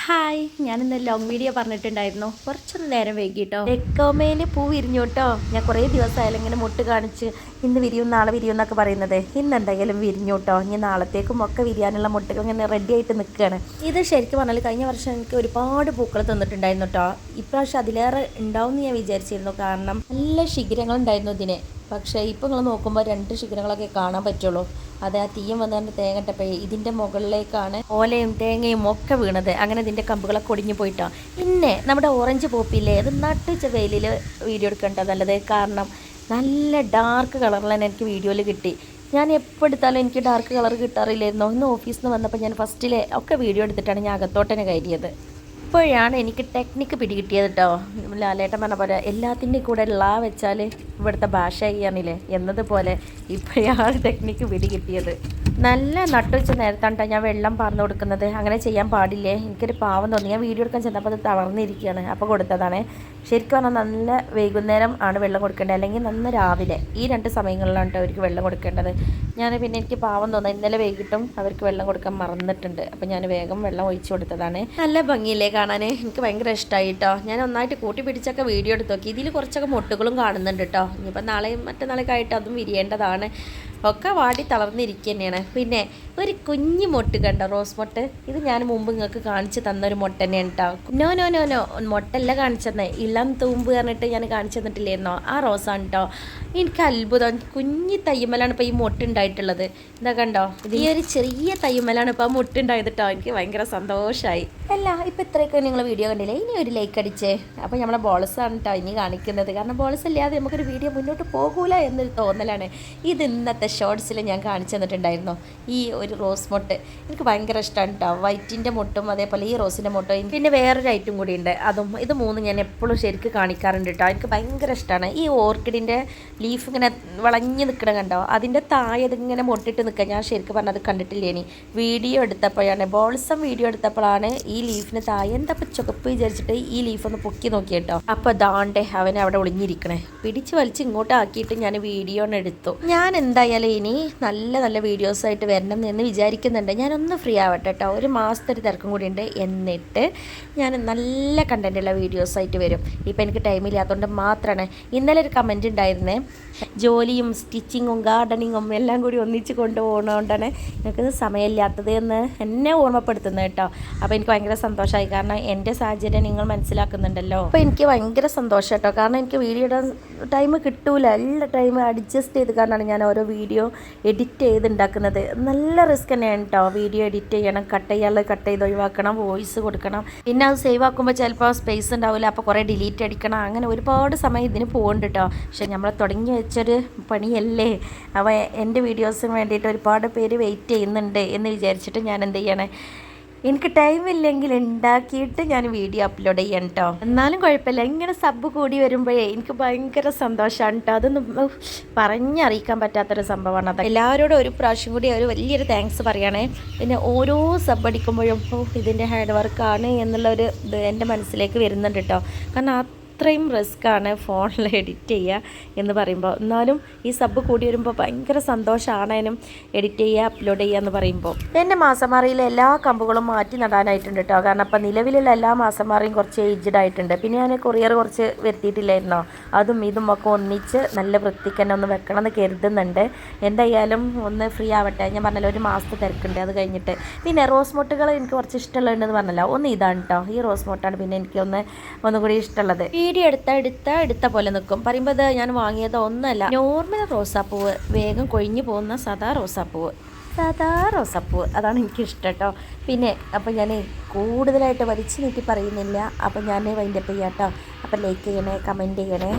Hi, ഞാനിന്ന് long video പറഞ്ഞിട്ടുണ്ടായിരുന്നു. കുറച്ചൊന്ന് നേരം വൈകിട്ടോ. തെക്കോമയിൽ പൂ വിരിഞ്ഞു കേട്ടോ. ഞാൻ കുറേ ദിവസമായാലും ഇങ്ങനെ മുട്ട് കാണിച്ച് ഇന്ന് വിരിയും നാളെ വിരിയും എന്നൊക്കെ പറയുന്നത്. ഇന്ന് എന്തായാലും വിരിഞ്ഞു കേട്ടോ. ഇനി നാളത്തേക്കും ഒക്കെ വിരിയാനുള്ള മുട്ടുകൾ ഇങ്ങനെ റെഡി ആയിട്ട് നിൽക്കുകയാണ്. ഇത് ശരിക്കും പറഞ്ഞാൽ കഴിഞ്ഞ വർഷം എനിക്ക് ഒരുപാട് പൂക്കൾ തന്നിട്ടുണ്ടായിരുന്നു കേട്ടോ. ഇപ്രാവശ്യം അതിലേറെ ഉണ്ടാവും എന്ന് ഞാൻ വിചാരിച്ചിരുന്നു. കാരണം നല്ല ശിഖരങ്ങളുണ്ടായിരുന്നു ഇതിന്. പക്ഷേ ഇപ്പോൾ നിങ്ങൾ നോക്കുമ്പോൾ 2 ശിഖരങ്ങളൊക്കെ കാണാൻ പറ്റുള്ളൂ. അത് ആ തീയം വന്നുകൊണ്ട് തേങ്ങട്ടപ്പോൾ ഇതിൻ്റെ മുകളിലേക്കാണ് ഓലയും തേങ്ങയും ഒക്കെ വീണത്. അങ്ങനെ ഇതിൻ്റെ കമ്പുകളൊക്കെ ഒടിഞ്ഞു പോയിട്ടോ. പിന്നെ നമ്മുടെ ഓറഞ്ച് പോപ്പില്ലേ, അത് നട്ടുച്ച വെയിലിൽ വീഡിയോ എടുക്കേണ്ടത് നല്ലത്. കാരണം നല്ല ഡാർക്ക് കളറിൽ തന്നെ എനിക്ക് വീഡിയോയിൽ കിട്ടി. ഞാൻ എപ്പോൾ എടുത്താലും എനിക്ക് ഡാർക്ക് കളർ കിട്ടാറില്ലായിരുന്നു. ഇന്ന് ഓഫീസിൽ നിന്ന് വന്നപ്പോൾ ഞാൻ ഫസ്റ്റിലെ ഒക്കെ വീഡിയോ എടുത്തിട്ടാണ് ഞാൻ അകത്തോട്ടനെ കയറിയത്. ഇപ്പോഴാണ് എനിക്ക് ടെക്നിക്ക് പിടികിട്ടിയത് കേട്ടോ. ലാലേട്ടൻ പറഞ്ഞ പോലെ എല്ലാത്തിൻ്റെയും കൂടെ വെച്ചാൽ ഇവിടുത്തെ ഭാഷ ചെയ്യാനില്ലേ എന്നതുപോലെ ഇപ്പോഴാണ് ടെക്നിക്ക് പിടികിട്ടിയത്. നല്ല നട്ടുവെച്ച നേരത്താണ് ഞാൻ വെള്ളം പാർന്നു കൊടുക്കുന്നത്. അങ്ങനെ ചെയ്യാൻ പാടില്ലേ. എനിക്കൊരു പാവം തോന്നി. ഞാൻ വീഡിയോ എടുക്കാൻ ചെന്നപ്പോൾ അത് തളർന്നിരിക്കുകയാണ്. അപ്പോൾ കൊടുത്തതാണ്. ശരിക്കും പറഞ്ഞാൽ നല്ല വൈകുന്നേരം ആണ് വെള്ളം കൊടുക്കേണ്ടത്, അല്ലെങ്കിൽ നന്ന രാവിലെ. ഈ 2 സമയങ്ങളിലാണ് കേട്ടോ അവർക്ക് വെള്ളം കൊടുക്കേണ്ടത്. ഞാൻ പിന്നെ എനിക്ക് പാവം തോന്നുന്നു. ഇന്നലെ വൈകിട്ടും അവർക്ക് വെള്ളം കൊടുക്കാൻ മറന്നിട്ടുണ്ട്. അപ്പോൾ ഞാൻ വേഗം വെള്ളം ഒഴിച്ചു കൊടുത്തതാണ്. നല്ല ഭംഗിയില്ലേ കാണാൻ. എനിക്ക് ഭയങ്കര ഇഷ്ടമായി കേട്ടോ. ഞാൻ ഒന്നായിട്ട് കൂട്ടി പിടിച്ചൊക്കെ വീഡിയോ എടുത്ത് നോക്കി. ഇതിൽ കുറച്ചൊക്കെ മുട്ടുകളും കാണുന്നുണ്ട് കേട്ടോ. ഇനിയിപ്പോൾ നാളെയും മറ്റന്നാളൊക്കെ ആയിട്ട് അതും വിരിയേണ്ടതാണ്. ഒക്കെ വാടി തളർന്നിരിക്കുക തന്നെയാണ്. പിന്നെ ഒരു കുഞ്ഞു മൊട്ട് കണ്ടോ, റോസ് മൊട്ട്. ഇത് ഞാൻ മുമ്പ് നിങ്ങൾക്ക് കാണിച്ചു തന്നൊരു മൊട്ട് തന്നെയാണ് കേട്ടോ. നോ നോ നോ നോ മൊട്ടല്ല കാണിച്ചെന്നേ, ഇളം തൂമ്പ് പറഞ്ഞിട്ട് ഞാൻ കാണിച്ചു തന്നിട്ടില്ലായിരുന്നോ, ആ റോസാണ് കേട്ടോ. എനിക്ക് അത്ഭുതം, കുഞ്ഞി തയ്യുമ്മലാണ് ഇപ്പോൾ ഈ മൊട്ടുണ്ടായിട്ടുള്ളത്. എന്താ കണ്ടോ, ഈ ഒരു ചെറിയ തയ്യുമ്മലാണ് ഇപ്പോൾ ആ മൊട്ടുണ്ടായത് കേട്ടോ. എനിക്ക് ഭയങ്കര സന്തോഷമായി. അല്ല, ഇപ്പോൾ ഇത്രയൊക്കെ നിങ്ങൾ വീഡിയോ കണ്ടില്ലേ, ഇനി ഒരു ലൈക്ക് അടിച്ചേ. അപ്പോൾ നമ്മളെ ബോൾസാണ് കേട്ടോ ഇനി കാണിക്കുന്നത്. കാരണം ബോൾസ് ഇല്ലാതെ നമുക്കൊരു വീഡിയോ മുന്നോട്ട് പോകൂല എന്നൊരു തോന്നലാണ്. ഇത് ഇന്നത്തെ ഷോർട്സിൽ ഞാൻ കാണിച്ചു തന്നിട്ടുണ്ടായിരുന്നു. ഈ ഒരു റോസ് മൊട്ട് എനിക്ക് ഭയങ്കര ഇഷ്ടമാണ് കേട്ടോ. വൈറ്റിൻ്റെ മുട്ടും അതേപോലെ ഈ റോസിൻ്റെ മുട്ടും, പിന്നെ വേറൊരു ഐറ്റം കൂടി ഉണ്ട്. ഇത് 3 ഞാൻ എപ്പോഴും ശരിക്കും കാണിക്കാറുണ്ട് കേട്ടോ. എനിക്ക് ഭയങ്കര ഇഷ്ടമാണ്. ഈ ഓർക്കിഡിൻ്റെ ലീഫ് ഇങ്ങനെ വളഞ്ഞ് നിൽക്കണം കണ്ടോ, അതിൻ്റെ താഴെ ഇതിങ്ങനെ മൊട്ടിട്ട് നിൽക്കുക. ഞാൻ ശരിക്കും പറഞ്ഞത് കണ്ടിട്ടില്ലേ. ഇനി വീഡിയോ എടുത്തപ്പോഴാണ്, ബോൾസം വീഡിയോ എടുത്തപ്പോഴാണ് ഈ ലീഫിന് താഴെ എന്താ ചുവപ്പ് വിചാരിച്ചിട്ട് ഈ ലീഫ് ഒന്ന് പൊക്കി നോക്കി കേട്ടോ. അപ്പോൾ ദാണ്ടേ അവനെ അവിടെ ഒളിഞ്ഞിരിക്കണേ. പിടിച്ച് വലിച്ച് ഇങ്ങോട്ട് ആക്കിയിട്ട് ഞാൻ വീഡിയോ എടുത്തു. ഞാൻ എന്തായാലും ഇനി നല്ല നല്ല വീഡിയോസായിട്ട് വരണം എന്ന് വിചാരിക്കുന്നുണ്ട്. ഞാനൊന്ന് ഫ്രീ ആവട്ടെ കേട്ടോ. ഒരു മാസത്തെ ഒരു തിരക്കും കൂടി ഉണ്ട്. എന്നിട്ട് ഞാൻ നല്ല കണ്ടൻറ്റുള്ള വീഡിയോസായിട്ട് വരും. ഇപ്പം എനിക്ക് ടൈമില്ലാത്തതുകൊണ്ട് മാത്രമാണ്. ഇന്നലെ ഒരു കമൻറ്റ് ഉണ്ടായിരുന്നേ, ജോലിയും സ്റ്റിച്ചിങ്ങും ഗാർഡനിങ്ങും എല്ലാം കൂടി ഒന്നിച്ച് കൊണ്ടുപോകുന്നതുകൊണ്ടാണ് എനിക്കത് സമയമില്ലാത്തത് എന്ന് എന്നെ ഓർമ്മപ്പെടുത്തുന്നത് കേട്ടോ. അപ്പോൾ എനിക്ക് ഭയങ്കര സന്തോഷമായി. കാരണം എൻ്റെ സാഹചര്യം നിങ്ങൾ മനസ്സിലാക്കുന്നുണ്ടല്ലോ. അപ്പോൾ എനിക്ക് ഭയങ്കര സന്തോഷം കേട്ടോ. കാരണം എനിക്ക് വീഡിയോ ഇടാൻ ടൈം കിട്ടൂല. എല്ലാ ടൈം അഡ്ജസ്റ്റ് ചെയ്ത് കാരണമാണ് ഞാൻ ഓരോ വീഡിയോ എഡിറ്റ് ചെയ്തുണ്ടാക്കുന്നത്. നല്ല റിസ്ക് തന്നെയാണ് കേട്ടോ. വീഡിയോ എഡിറ്റ് ചെയ്യണം, കട്ട് ചെയ്ത് ഒഴിവാക്കണം, വോയിസ് കൊടുക്കണം. പിന്നെ അത് സേവ് ആക്കുമ്പോൾ ചിലപ്പോൾ സ്പേസ് ഉണ്ടാവില്ല, അപ്പോൾ കുറേ ഡിലീറ്റ് അടിക്കണം. അങ്ങനെ ഒരുപാട് സമയം ഇതിന് പോകുന്നുണ്ട് കേട്ടോ. പക്ഷെ നമ്മൾ തുടങ്ങി വെച്ചൊരു പണിയല്ലേ. അപ്പോൾ എൻ്റെ വീഡിയോസിന് വേണ്ടിയിട്ട് ഒരുപാട് പേര് വെയിറ്റ് ചെയ്യുന്നുണ്ട് എന്ന് വിചാരിച്ചിട്ട് ഞാൻ എന്ത് ചെയ്യണേ, എനിക്ക് ടൈമില്ലെങ്കിൽ ഉണ്ടാക്കിയിട്ട് ഞാൻ വീഡിയോ അപ്ലോഡ് ചെയ്യണം കേട്ടോ. എന്നാലും കുഴപ്പമില്ല. ഇങ്ങനെ സബ് കൂടി വരുമ്പോഴേ എനിക്ക് ഭയങ്കര സന്തോഷമാണ് കേട്ടോ. അതൊന്നും പറഞ്ഞറിയിക്കാൻ പറ്റാത്തൊരു സംഭവമാണ്. അത് എല്ലാവരോടും ഒരു പ്രാവശ്യം കൂടി ഒരു വലിയൊരു താങ്ക്സ് പറയുകയാണേ. പിന്നെ ഓരോ സബ് അടിക്കുമ്പോഴും ഇതിൻ്റെ ഹാർഡ് വർക്കാണ് എന്നുള്ളൊരു ഇത് എൻ്റെ മനസ്സിലേക്ക് വരുന്നുണ്ട് കേട്ടോ. കാരണം അത്രയും റിസ്ക്കാണ് ഫോണിൽ എഡിറ്റ് ചെയ്യുക എന്ന് പറയുമ്പോൾ. എന്നാലും ഈ സബ് കൂടി വരുമ്പോൾ ഭയങ്കര സന്തോഷമാണേനും എഡിറ്റ് ചെയ്യുക അപ്ലോഡ് ചെയ്യുക എന്ന് പറയുമ്പോൾ. എൻ്റെ മാസമാറിയിലെ എല്ലാ കമ്പുകളും മാറ്റി നടാനായിട്ടുണ്ട് കേട്ടോ. കാരണം അപ്പം നിലവിലുള്ള എല്ലാ മാസമാറിയും കുറച്ച് ഏജ്ഡ് ആയിട്ടുണ്ട്. പിന്നെ ഞാൻ കൊറിയർ കുറച്ച് വരുത്തിയിട്ടില്ലായിരുന്നോ, അതും ഇതും ഒക്കെ ഒന്നിച്ച് നല്ല വൃത്തിക്ക് തന്നെ ഒന്ന് വെക്കണം എന്ന് കരുതുന്നുണ്ട്. എന്തായാലും ഒന്ന് ഫ്രീ ആവട്ടെ. ഞാൻ പറഞ്ഞല്ലോ ഒരു മാസത്തെ തിരക്കുണ്ട്. അത് കഴിഞ്ഞിട്ട് പിന്നെ റോസ് മൊട്ടുകൾ എനിക്ക് കുറച്ച് ഇഷ്ടമുള്ളതെന്ന് പറഞ്ഞല്ലോ. ഒന്ന് ഇതാണ് കേട്ടോ, ഈ റോസ് മൊട്ടാണ് പിന്നെ എനിക്ക് ഒന്നുകൂടി ഇഷ്ടമുള്ളത്. വീഡിയോ എടുത്ത പോലെ നിൽക്കും. പറയുമ്പോൾ ഇത് ഞാൻ വാങ്ങിയത് ഒന്നല്ല, നോർമൽ റോസാപ്പൂവ്, വേഗം കൊഴിഞ്ഞു പോകുന്ന സാധാ റോസാപ്പൂവ്. അതാണ് എനിക്കിഷ്ടം കേട്ടോ. പിന്നെ അപ്പം ഞാൻ കൂടുതലായിട്ട് വലിച്ചു നീട്ടി പറയുന്നില്ല. അപ്പം ഞാൻ വൈൻഡപ്പ് ചെയ്യാം കേട്ടോ. അപ്പം ലൈക്ക് ചെയ്യണേ, കമൻറ്റ് ചെയ്യണേ.